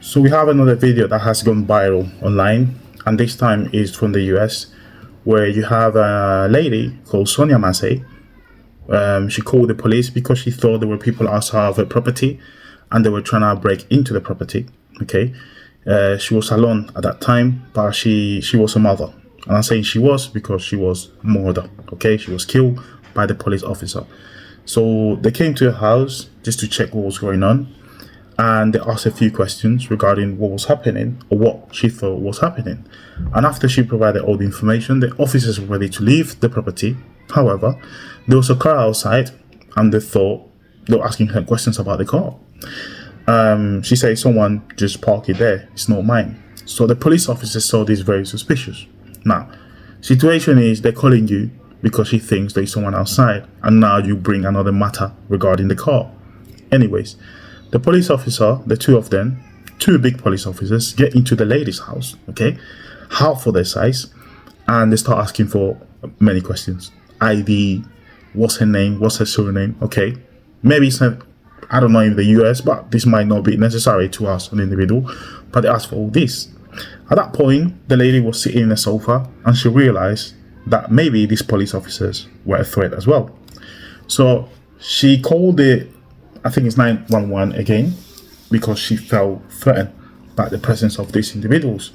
So we have another video that has gone viral online, and this time is from the US, where you have a lady called Sonya Massey. She called the police because she thought there were people outside of her property and they were trying to break into the property. Okay, she was alone at that time, but she was a mother, and I'm saying she was because she was murdered. Okay, she was killed by the police officer. So they came to her house just to check what was going on, and they asked a few questions regarding what was happening or what she thought was happening. And after she provided all the information, the officers were ready to leave the property. However, there was a car outside, and they were asking her questions about the car. She said, someone just parked it there, it's not mine. So the police officers saw this very suspicious. Now, situation is they're calling you because she thinks there's someone outside, and now you bring another matter regarding the car. Anyways, the police officer, the two of them, two big police officers, get into the lady's house, okay, half for their size, and they start asking for many questions. ID, what's her name, what's her surname, okay. Maybe it's not, I don't know, in the US, but this might not be necessary to ask an individual, but they asked for all this. At that point, the lady was sitting in the sofa, and she realized that maybe these police officers were a threat as well. So she called I think it's 911 again, because she felt threatened by the presence of these individuals.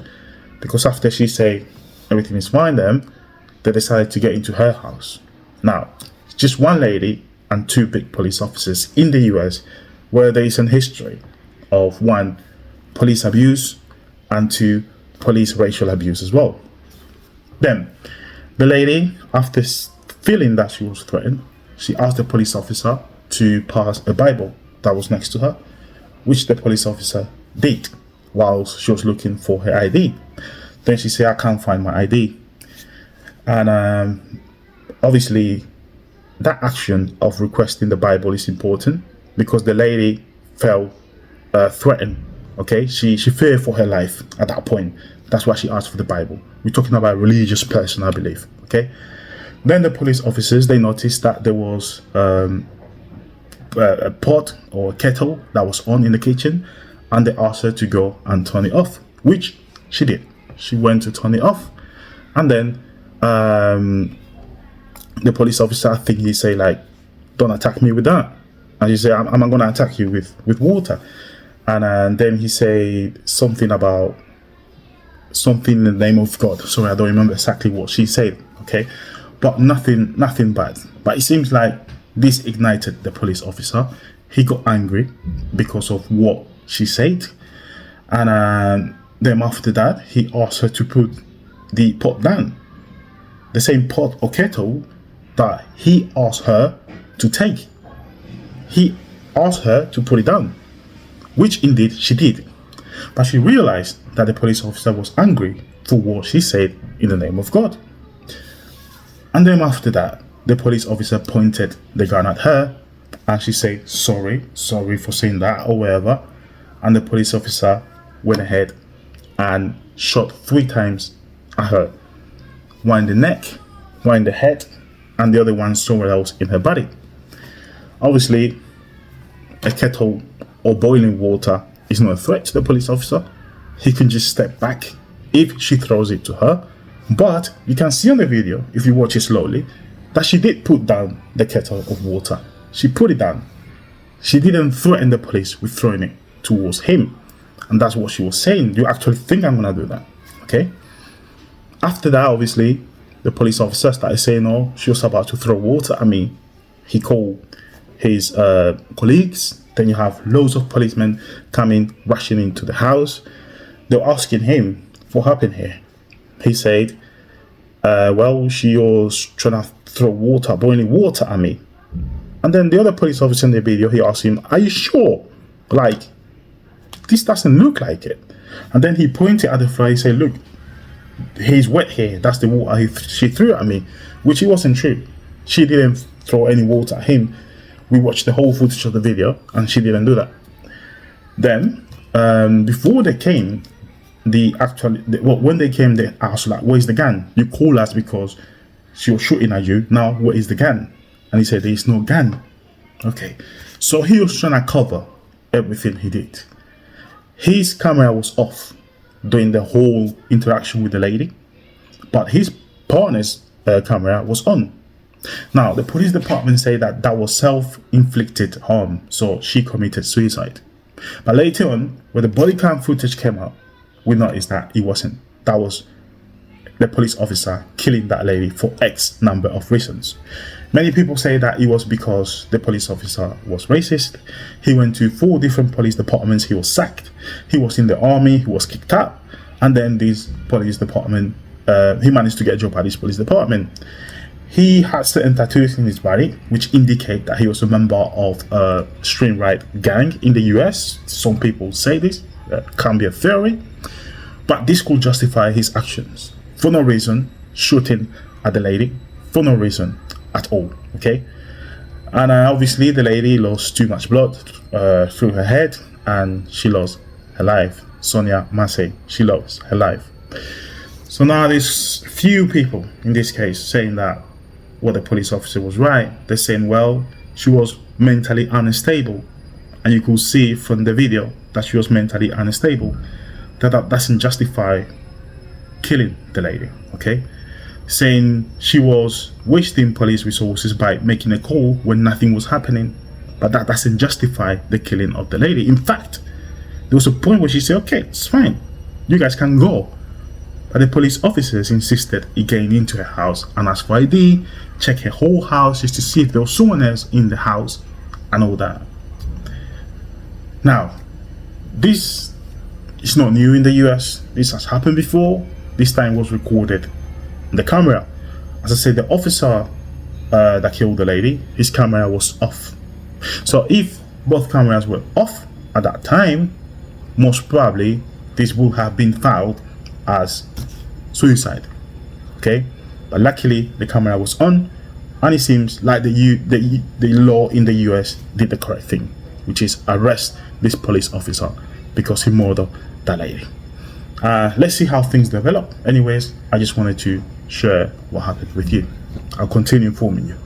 Because after she said everything is fine, they decided to get into her house. Now, just one lady and two big police officers in the US, where there is a history of one, police abuse, and two, police racial abuse as well. Then, the lady, after feeling that she was threatened, she asked the police officer to pass a Bible that was next to her, which the police officer did while she was looking for her ID. Then she said, I can't find my ID. And obviously, that action of requesting the Bible is important because the lady felt threatened. Okay, she feared for her life at that point. That's why she asked for the Bible. We're talking about a religious person, I believe. Okay. Then the police officers, they noticed that there was a pot or a kettle that was on in the kitchen, and they asked her to go and turn it off, which she did. She went to turn it off, and then the police officer, I think he said, like, don't attack me with that. And she said, I'm going to attack you with water. And then he said something about something in the name of God. Sorry, I don't remember exactly what she said. Okay, but nothing bad. But it seems like this ignited the police officer. He got angry because of what she said, and then after that, he asked her to put the pot down, the same pot or kettle that he asked her to take. He asked her to put it down, which indeed she did. But she realized that the police officer was angry for what she said in the name of God. And then after that, the police officer pointed the gun at her, and she said, sorry for saying that, or whatever. And the police officer went ahead and shot 3 times at her. One in the neck, one in the head, and the other one somewhere else in her body. Obviously, a kettle or boiling water is not a threat to the police officer. He can just step back if she throws it to her. But you can see on the video, if you watch it slowly, that she did put down the kettle of water. She put it down. She didn't threaten the police with throwing it towards him. And that's what she was saying. You actually think I'm going to do that? Okay. After that, obviously, the police officer started saying, oh, she was about to throw water at me. He called his colleagues. Then you have loads of policemen coming, rushing into the house. They're asking him, what happened here? He said, well, she was trying to throw water, boiling water at me. And then the other police officer in the video, he asked him, are you sure? Like, this doesn't look like it. And then he pointed at the floor. He said, look, he's wet here. That's the water she threw at me, which it wasn't true. She didn't throw any water at him. We watched the whole footage of the video, and she didn't do that. Then, before they came, when they came, they asked, like, where's the gun? You call us because she was shooting at you. Now, where is the gun? And he said, there's no gun. Okay. So he was trying to cover everything he did. his camera was off during the whole interaction with the lady, but his partner's camera was on. Now, the police department say that that was self-inflicted harm, so she committed suicide. But later on, when the body cam footage came out, we noticed that it wasn't. That was the police officer killing that lady for X number of reasons. Many people say that it was because the police officer was racist. He went to 4 different police departments. He was sacked. He was in the army. He was kicked out. And then this police department, he managed to get a job at this police department. He had certain tattoos in his body, which indicate that he was a member of a extreme right gang in the US. Some people say this can be a theory, but this could justify his actions for no reason, shooting at the lady for no reason at all. Okay, and obviously the lady lost too much blood through her head, and she lost her life. Sonya Massey, she lost her life. So now there's few people in this case saying that what the police officer was right. They're saying, well, she was mentally unstable, and you could see from the video that she was mentally unstable. That doesn't justify killing the lady. Okay, saying she was wasting police resources by making a call when nothing was happening, but that doesn't justify the killing of the lady. In fact, there was a point where she said, okay, it's fine, you guys can go. But the police officers insisted he gained into her house and asked for ID, check her whole house just to see if there was someone else in the house and all that. Now, this is not new in the US. This has happened before. This time was recorded on the camera. As I said, the officer that killed the lady, his camera was off. So if both cameras were off at that time, most probably this would have been filed as suicide. Okay, but luckily the camera was on, and it seems like the law in the US did the correct thing, which is arrest this police officer because he murdered that lady. Let's see how things develop. Anyways, I just wanted to share what happened with you. I'll continue informing you.